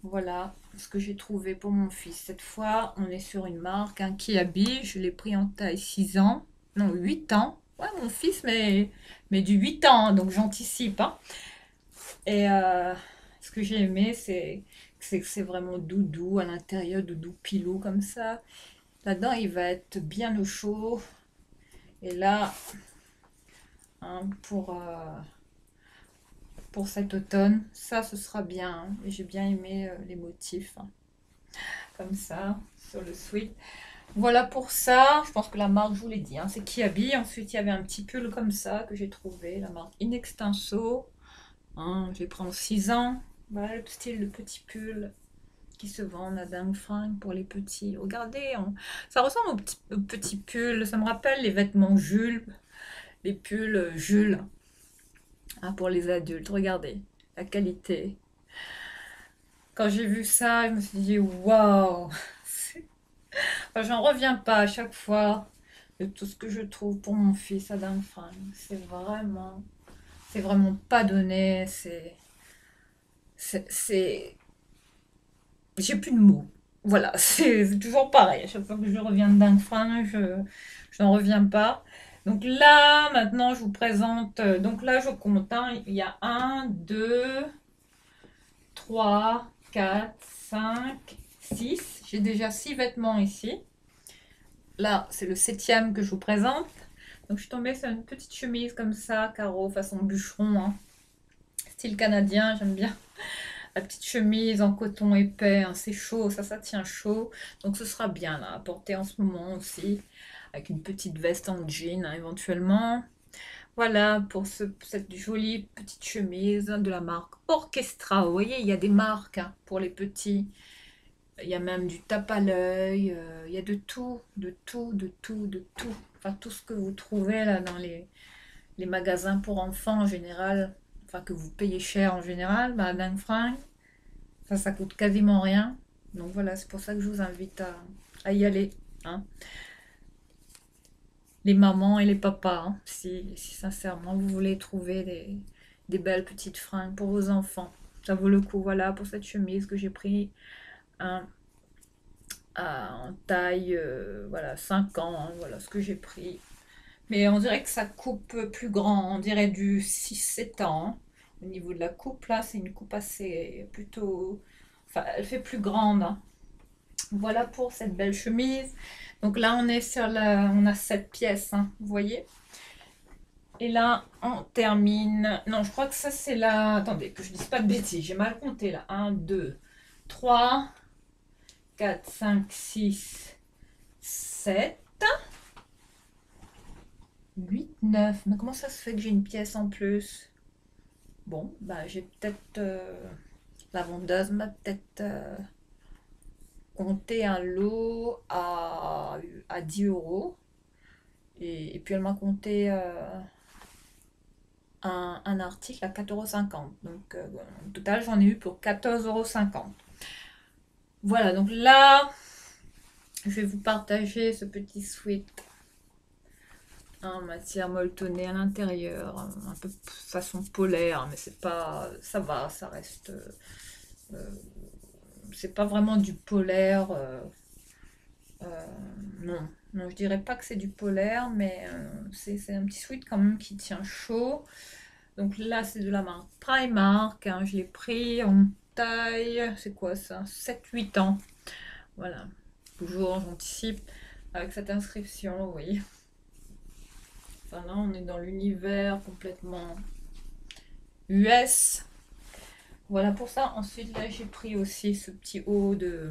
Voilà ce que j'ai trouvé pour mon fils. Cette fois, on est sur une marque, hein, Kiabi. Je l'ai pris en taille 6 ans. Non, 8 ans. Ouais, mon fils, mais du 8 ans, hein, donc j'anticipe, hein. Et ce que j'ai aimé, c'est que c'est vraiment doudou à l'intérieur, doudou pilou comme ça. Là-dedans, il va être bien au chaud. Et là, hein, pour cet automne, ça, ce sera bien, hein. Et j'ai bien aimé les motifs, hein, comme ça, sur le sweat. Voilà pour ça. Je pense que la marque, je vous l'ai dit, hein, c'est Kiabi. Ensuite, il y avait un petit pull comme ça que j'ai trouvé, la marque Inextenso. Hein, j'ai pris en 6 ans. Voilà le style de petit pull qui se vendent à Dingue Fringue pour les petits. Regardez, ça ressemble au petit pull. Ça me rappelle les vêtements Jules, les pulls Jules, hein, pour les adultes. Regardez la qualité. Quand j'ai vu ça, je me suis dit waouh! Enfin, j'en reviens pas à chaque fois de tout ce que je trouve pour mon fils à Dingue Fringue. C'est vraiment pas donné. C'est j'ai plus de mots. Voilà, c'est toujours pareil. À chaque fois que je reviens de Dingue Fringue, je n'en reviens pas. Donc là, maintenant, je vous présente. Donc là, je compte, hein. Il y a 1, 2, 3, 4, 5, 6. J'ai déjà 6 vêtements ici. là, c'est le 7e que je vous présente. Donc, je suis tombée sur une petite chemise comme ça, carreau, façon bûcheron, hein. Style canadien, j'aime bien. La petite chemise en coton épais, hein, c'est chaud, ça tient chaud. Donc, ce sera bien, là, à porter en ce moment aussi. Avec une petite veste en jean, hein, éventuellement. Voilà pour cette jolie petite chemise de la marque Orchestra. Vous voyez, il y a des marques, hein, pour les petits. Il y a même du tape à l'œil, il y a de tout, de tout, de tout, de tout. Enfin, tout ce que vous trouvez là dans les magasins pour enfants en général, enfin que vous payez cher en général, bah, d'un fringue, ça coûte quasiment rien. Donc voilà, c'est pour ça que je vous invite à y aller, hein. Les mamans et les papas, hein, si sincèrement vous voulez trouver des belles petites fringues pour vos enfants. Ça vaut le coup, voilà, pour cette chemise que j'ai pris un en taille, voilà, 5 ans, hein, voilà ce que j'ai pris. Mais on dirait que ça coupe plus grand, on dirait du 6-7 ans, hein. Au niveau de la coupe, là, c'est une coupe assez plutôt... Enfin, elle fait plus grande, hein. Voilà pour cette belle chemise. Donc là, on est sur la... On a 7 pièces, hein, vous voyez. Et là, on termine... Non, je crois que ça, c'est la... Attendez, que je dise pas de bêtises, j'ai mal compté, là. 1, 2, 3, 4, 5, 6, 7, 8, 9. Mais comment ça se fait que j'ai une pièce en plus? Bon, bah j'ai peut-être... la vendeuse m'a peut-être compté un lot à 10 euros. Et puis elle m'a compté un article à 4,50 €. Donc au total, j'en ai eu pour 14,50 €. Voilà, donc là, je vais vous partager ce petit sweat en matière molletonnée à l'intérieur, un peu façon polaire, mais c'est pas, ça va, ça reste, euh, c'est pas vraiment du polaire, non, non, je dirais pas que c'est du polaire, mais c'est un petit sweat quand même qui tient chaud. Donc là, c'est de la marque Primark, hein, je l'ai pris en taille, c'est quoi ça, 7-8 ans, voilà, toujours j'anticipe avec cette inscription, vous voyez. Enfin là, on est dans l'univers complètement US. Voilà pour ça. Ensuite, là, j'ai pris aussi ce petit haut de...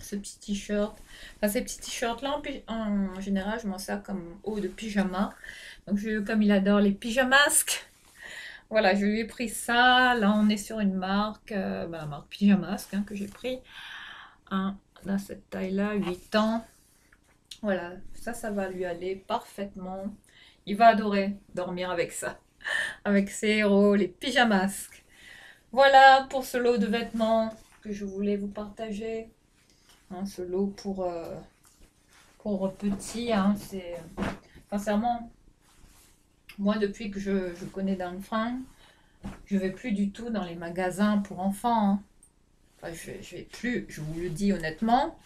Ce petit t-shirt. Enfin, ces petits t-shirts là, en général, je m'en sers comme haut de pyjama. Donc, comme il adore les pyjamasques, voilà, je lui ai pris ça. Là, on est sur une marque, la marque Pyjamasque, hein, que j'ai pris. Un, dans cette taille-là, 8 ans. Voilà, ça va lui aller parfaitement. Il va adorer dormir avec ça. Avec ses héros, les pyjamasques. Voilà pour ce lot de vêtements que je voulais vous partager. Hein, ce lot pour petits, hein, c'est sincèrement, moi depuis que je connais Dang Fringues, je vais plus du tout dans les magasins pour enfants, hein. Enfin, je vais plus, je vous le dis honnêtement.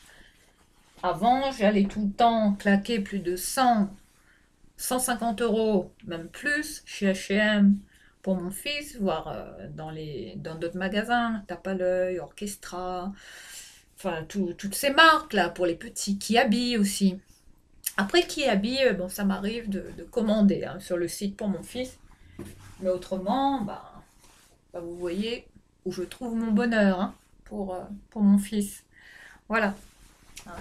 Avant, j'allais tout le temps claquer plus de 150 €, même plus, chez H&M pour mon fils, voire dans d'autres magasins, Tape à l'œil, Orchestra, enfin toutes ces marques là pour les petits, qui habillent aussi. Après qui habille, bon ça m'arrive de commander, hein, sur le site pour mon fils, mais autrement, bah, vous voyez où je trouve mon bonheur, hein, pour mon fils. Voilà. Hein.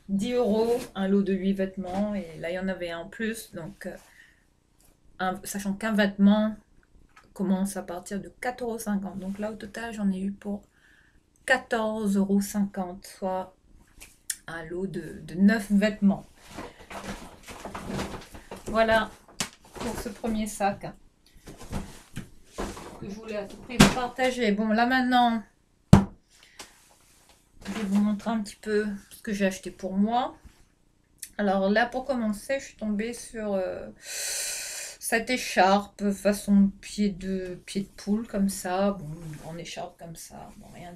10 €, un lot de 8 vêtements, et là il y en avait un en plus, donc sachant qu'un vêtement commence à partir de 4,50 €. Donc là au total j'en ai eu pour 14,50 €, soit un lot de 9 vêtements. Voilà pour ce premier sac que je voulais à tout prix vous partager. Bon là maintenant, je vais vous montrer un petit peu ce que j'ai acheté pour moi. Alors là, pour commencer, je suis tombée sur cette écharpe façon pied de poule comme ça. Bon, une grande écharpe comme ça. Bon, rien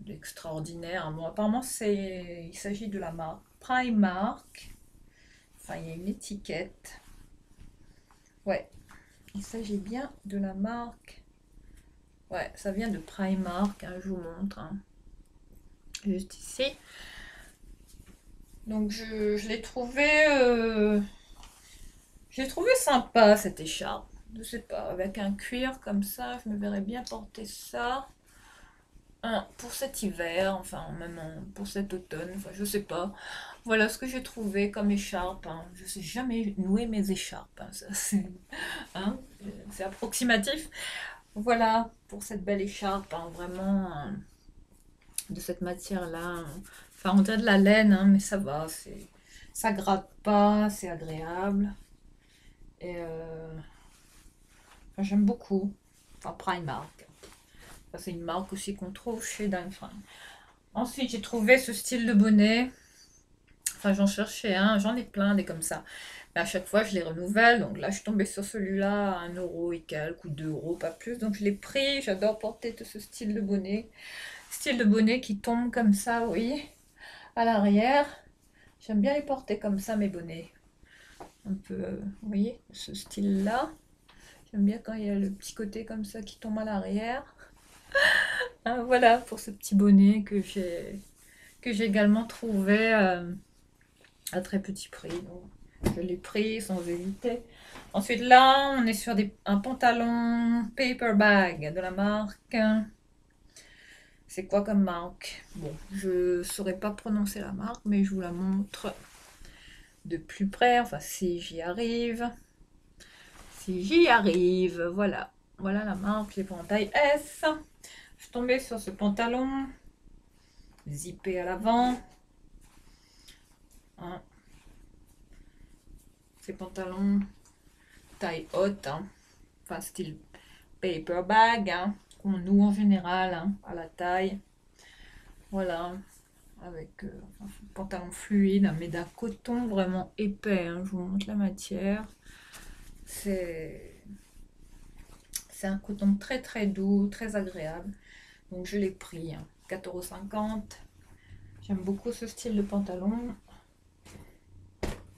d'extraordinaire. Bon, apparemment, il s'agit de la marque Primark. Enfin, il y a une étiquette. Ouais, il s'agit bien de la marque. Ouais, ça vient de Primark, hein, je vous montre, hein. Juste ici. Donc je l'ai trouvé sympa cette écharpe. Je sais pas, avec un cuir comme ça, je me verrais bien porter ça. Pour cet hiver, enfin même pour cet automne, enfin je sais pas. Voilà ce que j'ai trouvé comme écharpe, hein. Je sais jamais nouer mes écharpes, hein. Ça, hein, c'est approximatif. Voilà pour cette belle écharpe, hein, vraiment de cette matière-là, hein. Enfin on dirait de la laine, hein, mais ça va, ça gratte pas, c'est agréable. Et enfin, j'aime beaucoup. Enfin Primark. Ça, c'est une marque aussi qu'on trouve chez Dime. Ensuite, j'ai trouvé ce style de bonnet. Enfin, j'en cherchais un, j'en ai plein des comme ça. Mais à chaque fois, je les renouvelle. Donc là, je suis tombée sur celui-là à 1 € et quelques, ou 2 €, pas plus. Donc je l'ai pris. J'adore porter ce style de bonnet. Style de bonnet qui tombe comme ça, oui, à l'arrière. J'aime bien les porter comme ça, mes bonnets. Un peu, vous voyez, ce style-là. J'aime bien quand il y a le petit côté comme ça qui tombe à l'arrière. Ah, voilà pour ce petit bonnet que j'ai également trouvé à très petit prix. Donc, je l'ai pris sans hésiter. Ensuite, là, on est sur un pantalon paper bag de la marque. C'est quoi comme marque? Bon, je saurais pas prononcer la marque, mais je vous la montre de plus près. Enfin, si j'y arrive. Si j'y arrive, voilà. Voilà la marque, les en taille S. Je suis tombée sur ce pantalon zippé à l'avant. Hein, ces pantalons taille haute, hein. Enfin style paper bag, hein, qu'on noue en général, hein, à la taille. Voilà, avec un pantalon fluide, mais d'un coton vraiment épais, hein. Je vous montre la matière. C'est un coton très très doux, très agréable. Donc je l'ai pris, hein, 4,50 €. J'aime beaucoup ce style de pantalon.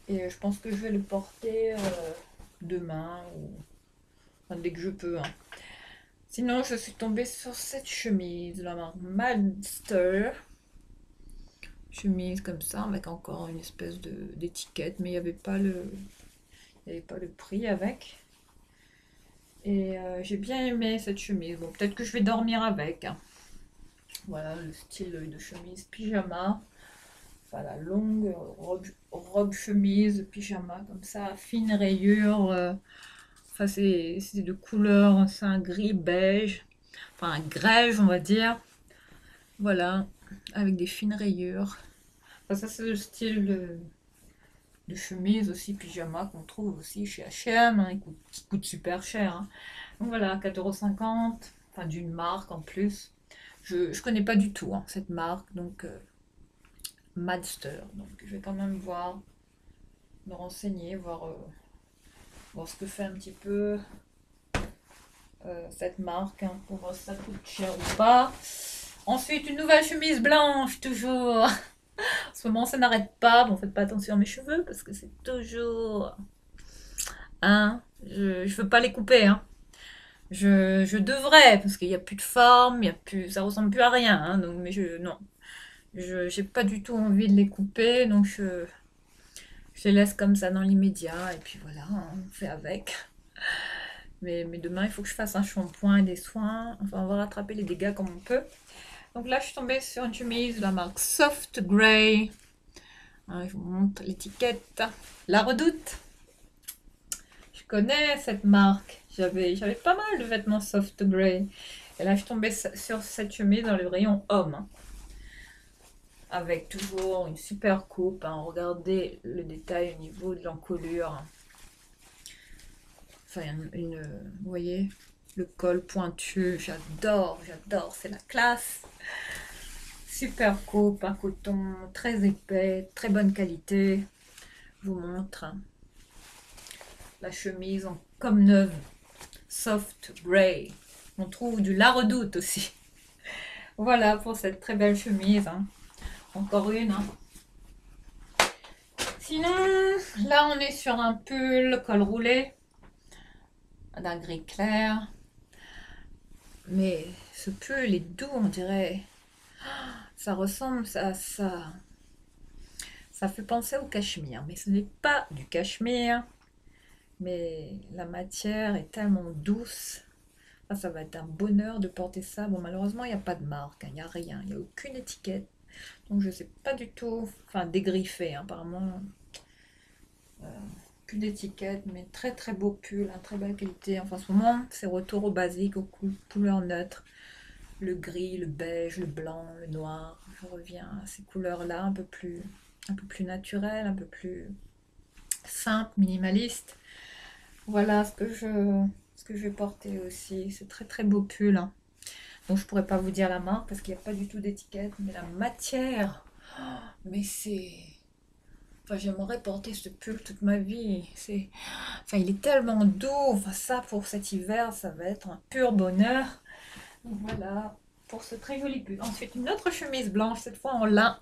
Et je pense que je vais le porter demain ou enfin, dès que je peux, hein. Sinon, je suis tombée sur cette chemise, la marque Madster. Chemise comme ça, avec encore une espèce d'étiquette, mais il n'y avait pas le prix avec. Et j'ai bien aimé cette chemise. Bon, peut-être que je vais dormir avec, hein. Voilà le style de chemise pyjama. Enfin, la longue robe chemise pyjama comme ça, fine rayure. Enfin, c'est de couleur, c'est un gris beige. Enfin, un grège, on va dire. Voilà, avec des fines rayures. Enfin, ça, c'est le style de chemise aussi, pyjama, qu'on trouve aussi chez H&M, hein, qui coûte super cher, hein. Donc voilà, 4,50 €, enfin d'une marque en plus. Je connais pas du tout, hein, cette marque, donc Madster. Donc je vais quand même voir, me renseigner, voir ce que fait un petit peu cette marque, hein, pour voir si ça coûte cher ou pas. Ensuite, une nouvelle chemise blanche, toujours. En ce moment, ça n'arrête pas. Bon, faites pas attention à mes cheveux parce que c'est toujours. Hein, je veux pas les couper, hein. Je devrais parce qu'il n'y a plus de forme, il y a plus, ça ressemble plus à rien, hein, donc, mais non. J'ai pas du tout envie de les couper, donc je les laisse comme ça dans l'immédiat et puis voilà, hein, on fait avec. Mais demain, il faut que je fasse un shampoing et des soins. Enfin, on va rattraper les dégâts comme on peut. Donc là, je suis tombée sur une chemise de la marque Soft Grey. Hein, je vous montre l'étiquette. La Redoute. Je connais cette marque. J'avais pas mal de vêtements Soft Grey. Et là, je suis tombée sur cette chemise dans le rayon homme, hein. Avec toujours une super coupe, hein. Regardez le détail au niveau de l'encolure. Enfin, vous voyez, le col pointu. J'adore, j'adore. C'est la classe. Super coupe, un coton très épais, très bonne qualité. Je vous montre, hein, la chemise en comme neuve, soft grey. On trouve du La Redoute aussi. Voilà pour cette très belle chemise, hein. Encore une, hein. Sinon, là on est sur un pull col roulé d'un gris clair. Mais ce pull est doux, on dirait. Ça ressemble à ça. Ça fait penser au cachemire, mais ce n'est pas du cachemire. Mais la matière est tellement douce. Ah, ça va être un bonheur de porter ça. Bon, malheureusement, il n'y a pas de marque, hein, il n'y a rien, il n'y a aucune étiquette. Donc, je ne sais pas du tout. Enfin, dégriffé, hein, apparemment. Plus d'étiquette, mais très très beau pull, hein, très belle qualité. Enfin, en ce moment, c'est retour au basique, aux couleurs neutres. Le gris, le beige, le blanc, le noir. Je reviens à ces couleurs-là, un peu plus naturelles, un peu plus simples, minimalistes. Voilà ce que je vais porter aussi. C'est très très beau pull, hein. Donc je pourrais pas vous dire la marque parce qu'il n'y a pas du tout d'étiquette, mais la matière, mais c'est... Enfin, j'aimerais porter ce pull toute ma vie. Enfin, il est tellement doux. Enfin, ça, pour cet hiver, ça va être un pur bonheur. Donc voilà, pour ce très joli pull. Ensuite, une autre chemise blanche, cette fois en lin.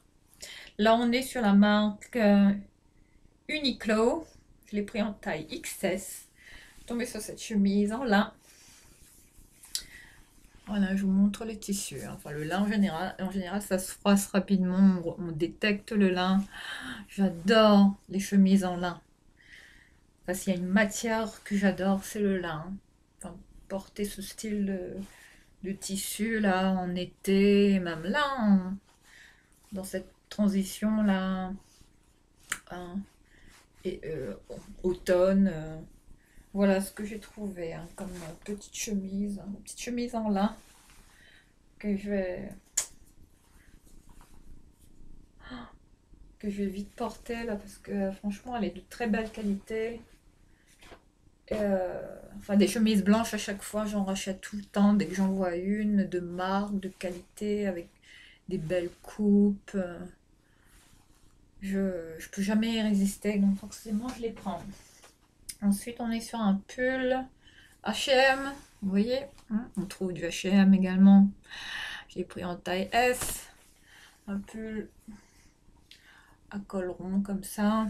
Là, on est sur la marque Uniqlo. Je l'ai pris en taille XS. Tombé sur cette chemise en lin. Voilà, je vous montre les tissus. Enfin, le lin en général, ça se froisse rapidement. On détecte le lin. J'adore les chemises en lin. Parce qu'il y a une matière que j'adore, c'est le lin. Enfin, porter ce style de tissu là en été, même là, dans cette transition là, hein, et automne. Voilà ce que j'ai trouvé, hein, comme petite chemise en lin que je vais vite porter là parce que franchement elle est de très belle qualité. Enfin des chemises blanches à chaque fois, j'en rachète tout le temps dès que j'en vois une de marque, de qualité, avec des belles coupes. Je peux jamais y résister, donc forcément je les prends. Ensuite on est sur un pull H&M, vous voyez, hein, on trouve du H&M également. J'ai pris en taille S, un pull à col rond comme ça.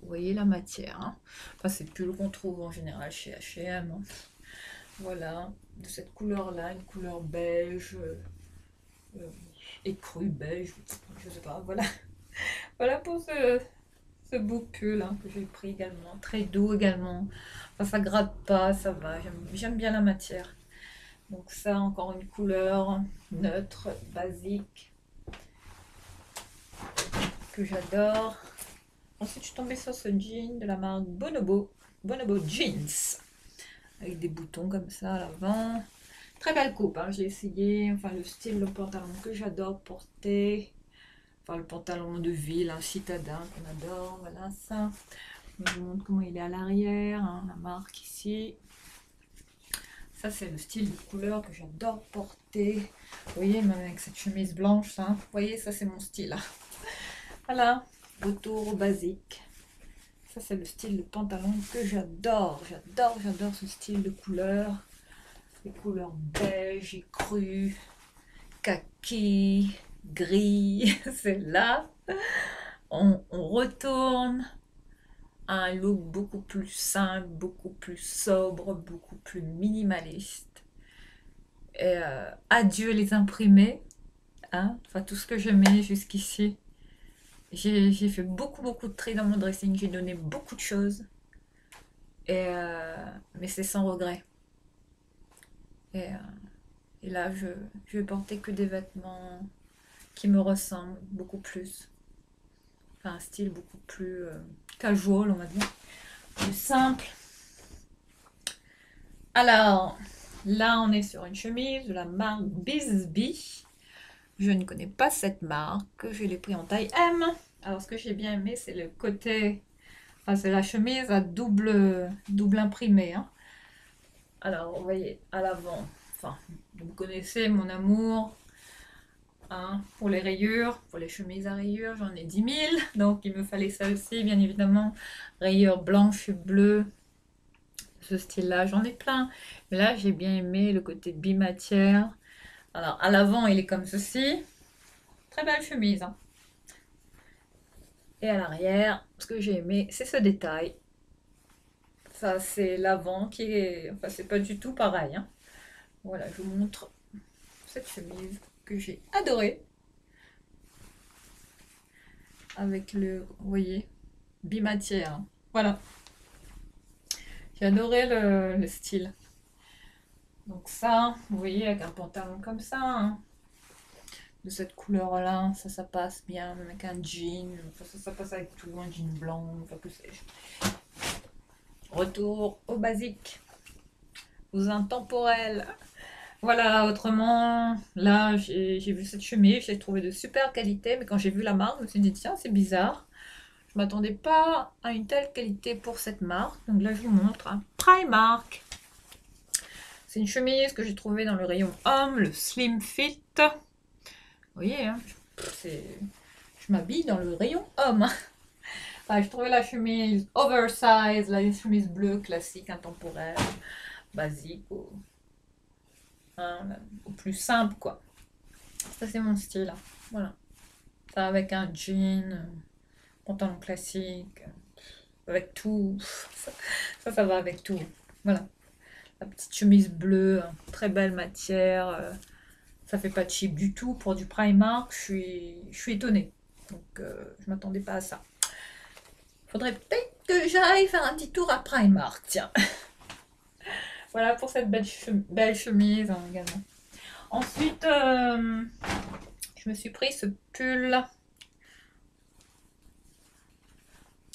Vous voyez la matière, hein. Enfin, c'est le pull qu'on trouve en général chez H&M, hein. Voilà, de cette couleur-là, une couleur beige, écru beige, je sais pas, voilà. Voilà pour ce beau pull, hein, que j'ai pris également, très doux également. Enfin, ça gratte pas, ça va, j'aime bien la matière. Donc ça, encore une couleur neutre, basique, que j'adore. Ensuite, je suis tombée sur ce jean de la marque Bonobo, Bonobo Jeans, avec des boutons comme ça à l'avant. Très belle coupe, hein, j'ai essayé, enfin le style, le pantalon que j'adore porter. Enfin le pantalon de ville, un citadin qu'on adore, voilà ça. Je vous montre comment il est à l'arrière, hein, la marque ici. Ça, c'est le style de couleur que j'adore porter. Vous voyez, même avec cette chemise blanche, hein. Vous voyez, ça, c'est mon style, hein. Voilà, retour au basique. Ça, c'est le style de pantalon que j'adore. J'adore ce style de couleur. Les couleurs beige et cru, kaki, gris. C'est là. On retourne un look beaucoup plus simple, beaucoup plus sobre, beaucoup plus minimaliste. Et adieu les imprimés, hein, enfin tout ce que je mets jusqu'ici. J'ai fait beaucoup de tri dans mon dressing, j'ai donné beaucoup de choses, mais c'est sans regret. Et, euh, et là, je vais porter que des vêtements qui me ressemblent beaucoup plus. Enfin, un style beaucoup plus casual, on va dire, plus simple. Alors, là, on est sur une chemise de la marque Bisbee. Je ne connais pas cette marque. Je l'ai pris en taille M. Alors, ce que j'ai bien aimé, c'est le côté... Enfin, c'est la chemise à double imprimé, hein. Alors, vous voyez, à l'avant. Enfin, vous connaissez mon amour, hein, pour les rayures, pour les chemises à rayures. J'en ai 10 000. Donc, il me fallait ça aussi, bien évidemment. Rayures blanches et bleues. Ce style-là, j'en ai plein. Mais là, j'ai bien aimé le côté bimatière. Alors, à l'avant, il est comme ceci. Très belle chemise, hein. Et à l'arrière, ce que j'ai aimé, c'est ce détail. Ça, c'est l'avant qui est... Enfin, c'est pas du tout pareil, hein. Voilà, je vous montre cette chemise que j'ai adorée. avec vous voyez, bimatière, hein. Voilà, j'ai adoré le style. Donc ça, vous voyez, avec un pantalon comme ça, hein, de cette couleur-là, ça passe bien, même avec un jean, enfin, ça passe avec tout, un jean blanc, enfin que sais-je. Retour au basique, aux intemporels. Voilà, autrement, là, j'ai vu cette chemise, je l'ai trouvée de super qualité, mais quand j'ai vu la marque, je me suis dit, tiens, c'est bizarre. Je m'attendais pas à une telle qualité pour cette marque. Donc là, je vous montre un Primark. C'est une chemise que j'ai trouvée dans le rayon homme, le Slim Fit. Vous voyez, hein, je m'habille dans le rayon homme. Enfin, je trouvais la chemise oversize, la chemise bleue classique, intemporelle, basique, au plus simple, quoi. Ça, c'est mon style, hein. Voilà. Ça, avec un jean, pantalon classique, avec tout. Ça va avec tout. Voilà. La petite chemise bleue, très belle matière. Ça fait pas cheap du tout pour du Primark. Je suis étonnée. Donc, je m'attendais pas à ça. Faudrait peut-être que j'aille faire un petit tour à Primark, tiens. Voilà pour cette belle chemise, hein, également. Ensuite, je me suis pris ce pull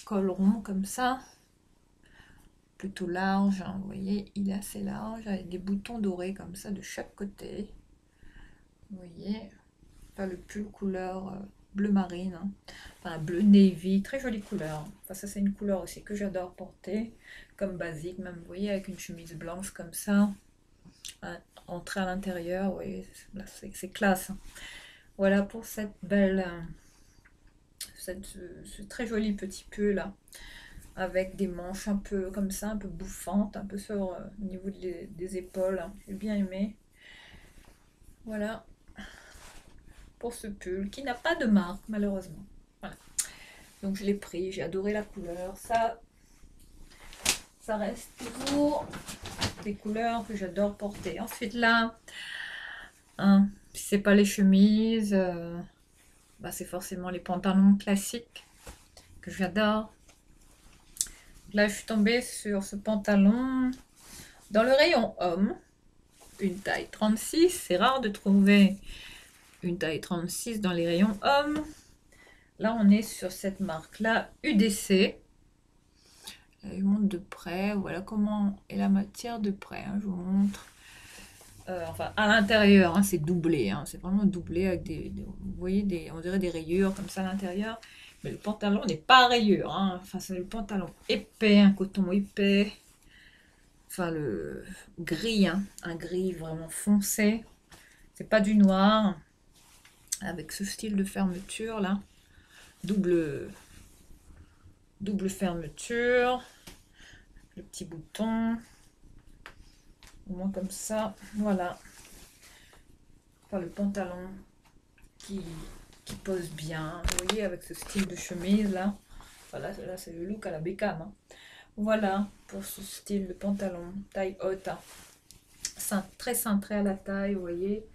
col rond comme ça, plutôt large, hein, vous voyez, il est assez large, avec des boutons dorés comme ça de chaque côté. Vous voyez, enfin, le pull couleur bleu marine, hein. Enfin bleu navy, très jolie couleur. Enfin, ça c'est une couleur aussi que j'adore porter, comme basique même, vous voyez, avec une chemise blanche comme ça. Entrer à l'intérieur, vous voyez, c'est classe, hein. Voilà pour cette belle, ce très joli petit pull là, avec des manches un peu comme ça, un peu bouffantes, un peu sur au niveau des épaules, hein. J'ai bien aimé. Voilà pour ce pull qui n'a pas de marque malheureusement. Voilà. Donc je l'ai pris, j'ai adoré la couleur. Ça reste toujours des couleurs que j'adore porter. Ensuite là, hein, si c'est pas les chemises, bah, c'est forcément les pantalons classiques que j'adore. Là, je suis tombée sur ce pantalon dans le rayon homme, une taille 36. C'est rare de trouver une taille 36 dans les rayons hommes. Là, on est sur cette marque-là, UDC. Je vous montre de près. Voilà comment est la matière de près, hein, je vous montre. Enfin, à l'intérieur, hein, c'est doublé. Hein, c'est vraiment doublé avec vous voyez, on dirait des rayures comme ça à l'intérieur. Mais le pantalon n'est pas à rayures, hein. Enfin, c'est le pantalon épais, un coton épais. Enfin, le gris, hein, un gris vraiment foncé. C'est pas du noir. Avec ce style de fermeture là. Double fermeture. Le petit bouton. Au moins comme ça. Voilà. Enfin, le pantalon qui pose bien. Vous voyez, avec ce style de chemise là. Voilà, là c'est le look à la Beckham, hein. Voilà pour ce style de pantalon taille haute, hein. Très cintré à la taille, vous voyez,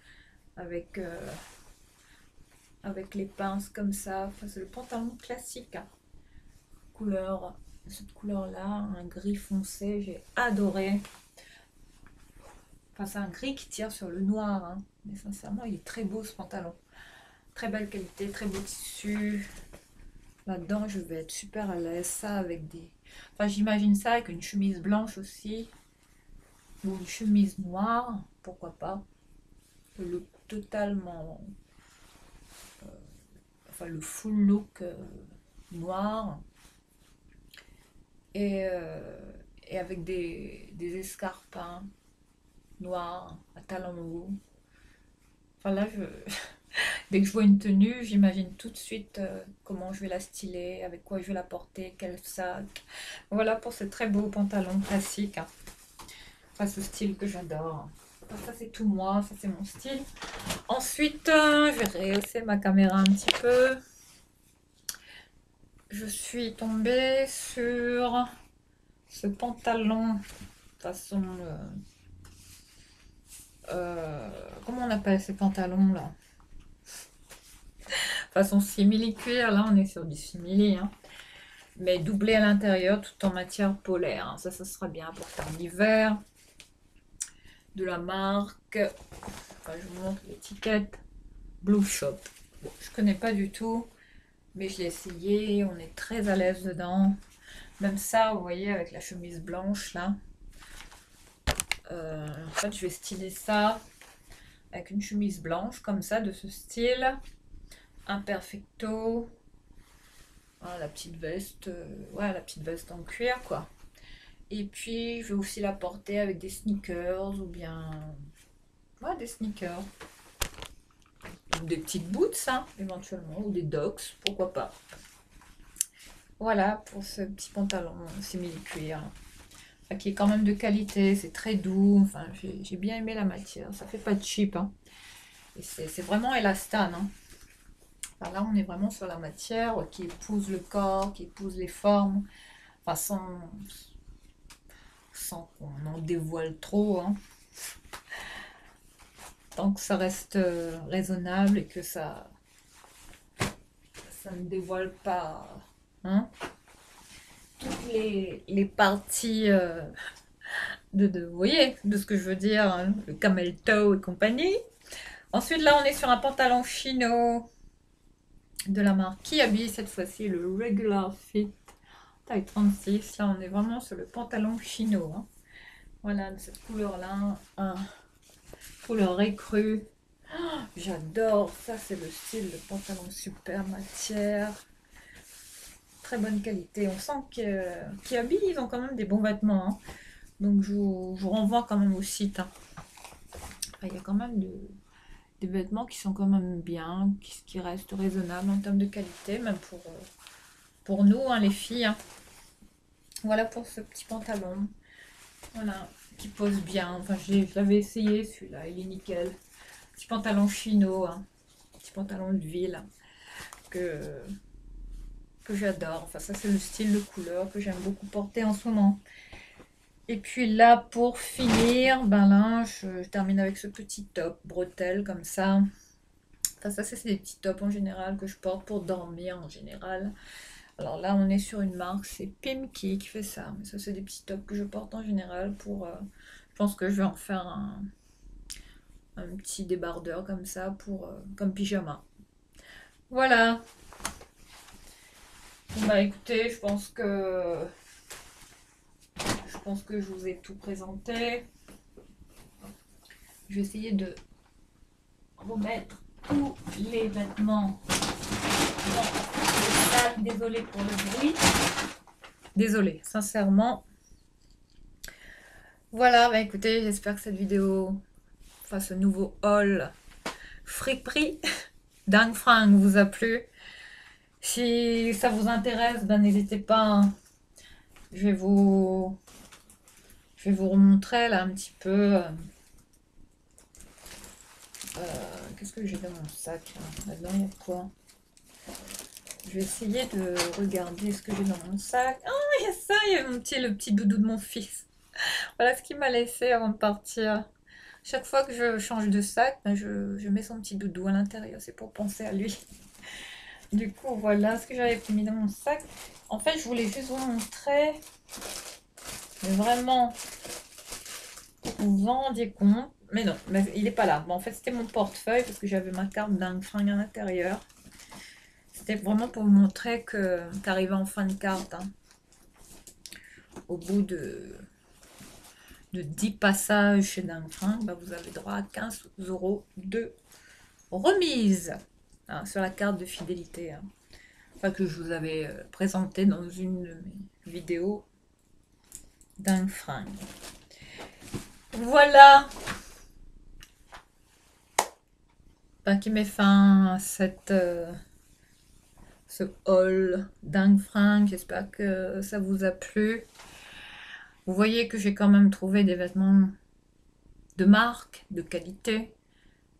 avec les pinces comme ça. Enfin, c'est le pantalon classique, hein. Cette couleur là, un gris foncé, j'ai adoré. Enfin, c'est un gris qui tire sur le noir, hein. Mais sincèrement, il est très beau ce pantalon. Très belle qualité, très beau tissu. Là-dedans, je vais être super à l'aise. Ça avec des... Enfin, j'imagine ça avec une chemise blanche aussi. Ou une chemise noire, pourquoi pas. Le look totalement... enfin, le full look noir. Et, avec des escarpes, hein, noires, à talons hauts. Enfin là, dès que je vois une tenue, j'imagine tout de suite comment je vais la styler, avec quoi je vais la porter, quel sac. Voilà pour ce très beau pantalon classique, hein. Enfin, ce style que j'adore. Enfin, ça, c'est tout moi, ça, c'est mon style. Ensuite, je vais rehausser ma caméra un petit peu. Je suis tombée sur ce pantalon façon... comment on appelle ces pantalons là? façon simili-cuir. Là, on est sur du simili, hein. Mais doublé à l'intérieur, tout en matière polaire, hein. Ça sera bien pour faire l'hiver. De la marque, enfin, je vous montre l'étiquette, Blue Shop. Bon, je connais pas du tout, mais je l'ai essayé. On est très à l'aise dedans. Même ça, vous voyez, avec la chemise blanche là. En fait, je vais styler ça avec une chemise blanche comme ça, de ce style, un perfecto, voilà, la petite veste, ouais, la petite veste en cuir quoi. Et puis je vais aussi la porter avec des sneakers ou bien, ouais, des sneakers, ou des petites boots, hein, éventuellement, ou des docks, pourquoi pas. Voilà pour ce petit pantalon simili-cuir, qui est quand même de qualité, c'est très doux, enfin j'ai bien aimé la matière, ça fait pas de cheap, hein. Et c'est vraiment élastane, hein. Enfin, là on est vraiment sur la matière qui épouse le corps, qui épouse les formes, enfin sans qu'on en dévoile trop, hein. Tant que ça reste raisonnable et que ça ne dévoile pas, hein, toutes les parties vous voyez, de ce que je veux dire, hein, le camel toe et compagnie. Ensuite, là, on est sur un pantalon chino de la marque Kiabi, cette fois-ci, le Regular Fit, taille 36. Là, on est vraiment sur le pantalon chino, hein. Voilà, de cette couleur-là, couleur écrue. Oh, j'adore, ça c'est le style de pantalon super matière. Très bonne qualité. On sent que Kiabi, ils ont quand même des bons vêtements, hein. Donc je vous renvoie quand même au site, hein. Enfin, il y a quand même des vêtements qui sont quand même bien, qui restent raisonnables en termes de qualité, même pour nous, hein, les filles, hein. Voilà pour ce petit pantalon. Voilà, qui pose bien. Enfin, je l'avais essayé, celui-là, il est nickel. Petit pantalon chino, hein. Petit pantalon de ville que j'adore. Enfin, ça, c'est le style de couleur que j'aime beaucoup porter en ce moment. Et puis là, pour finir, ben là, je termine avec ce petit top bretelle comme ça. Enfin, ça, c'est des petits tops en général que je porte pour dormir en général. Alors là, on est sur une marque, c'est Pimki qui fait ça. Mais ça, c'est des petits tops que je porte en général pour... je pense que je vais en faire un petit débardeur comme ça, pour comme pyjama. Voilà. Bon, bah écoutez, je pense que je vous ai tout présenté. Je vais essayer de remettre tous les vêtements dans le sac. Désolée pour le bruit. Désolée, sincèrement. Voilà, bah écoutez, j'espère que cette vidéo, enfin ce nouveau haul friperie Dang Frank vous a plu. Si ça vous intéresse, ben n'hésitez pas, hein. Je vais vous remontrer là un petit peu. Qu'est-ce que j'ai dans mon sac là-dedans, il y a quoi? Je vais essayer de regarder ce que j'ai dans mon sac. Ah, il y a ça, il y a le petit doudou de mon fils. Voilà ce qu'il m'a laissé avant de partir. Chaque fois que je change de sac, ben je mets son petit doudou à l'intérieur. C'est pour penser à lui. Du coup, voilà ce que j'avais mis dans mon sac. En fait, je voulais juste vous montrer. Mais vraiment, vous vous en rendiez compte. Mais non, mais il n'est pas là. Bon, en fait, c'était mon portefeuille parce que j'avais ma carte d'un fringue à l'intérieur. C'était vraiment pour vous montrer qu'arrivé en fin de carte, hein, au bout de 10 passages chez Dingue, bah, vous avez droit à 15 € de remise, hein, sur la carte de fidélité, hein, enfin, que je vous avais présenté dans une de mes vidéos Dingue. Voilà, bah, qui met fin à ce haul Dingue. J'espère que ça vous a plu. Vous voyez que j'ai quand même trouvé des vêtements de marque, de qualité,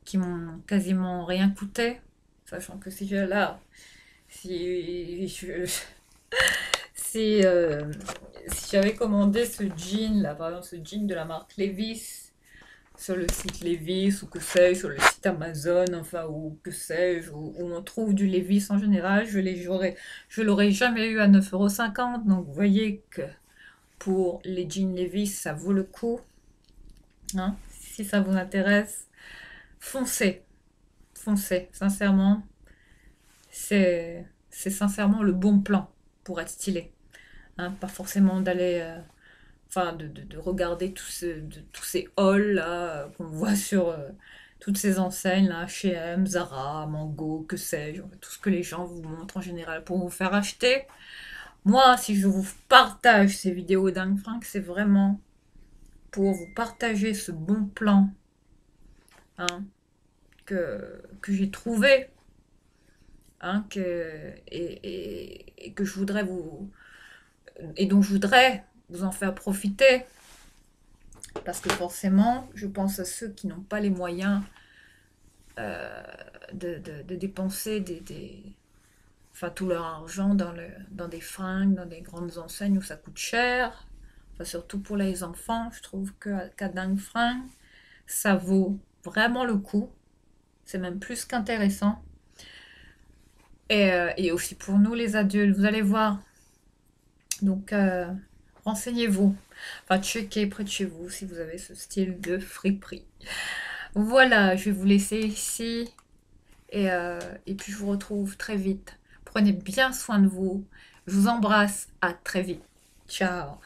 qui m'ont quasiment rien coûté. Sachant que si j'ai là, si j'avais commandé ce jean là, par exemple ce jean de la marque Levi's, sur le site Levi's ou que sais-je, sur le site Amazon, enfin, ou que sais-je, où on trouve du Levi's en général, je l'aurais jamais eu à 9,50 €. Donc, vous voyez que pour les jeans Levi's, ça vaut le coup. Hein. Si ça vous intéresse, foncez, foncez, sincèrement. C'est sincèrement le bon plan pour être stylé. Hein. Pas forcément d'aller, enfin, de regarder tous ces hauls là qu'on voit sur toutes ces enseignes là, H&M, Zara, Mango, que sais-je, tout ce que les gens vous montrent en général pour vous faire acheter. Moi, si je vous partage ces vidéos d'Anne Frank, c'est vraiment pour vous partager ce bon plan, hein, que j'ai trouvé, hein, et que je voudrais vous, et dont je voudrais vous en faire profiter, parce que forcément, je pense à ceux qui n'ont pas les moyens de dépenser enfin, tout leur argent dans des fringues, dans des grandes enseignes où ça coûte cher. Enfin, surtout pour les enfants, je trouve qu'à Dingue Fringue, ça vaut vraiment le coup. C'est même plus qu'intéressant. Et aussi pour nous, les adultes, vous allez voir. Donc, renseignez-vous. Enfin, checkez près de chez vous si vous avez ce style de friperie. Voilà, je vais vous laisser ici. Et puis, je vous retrouve très vite. Prenez bien soin de vous. Je vous embrasse. À très vite. Ciao.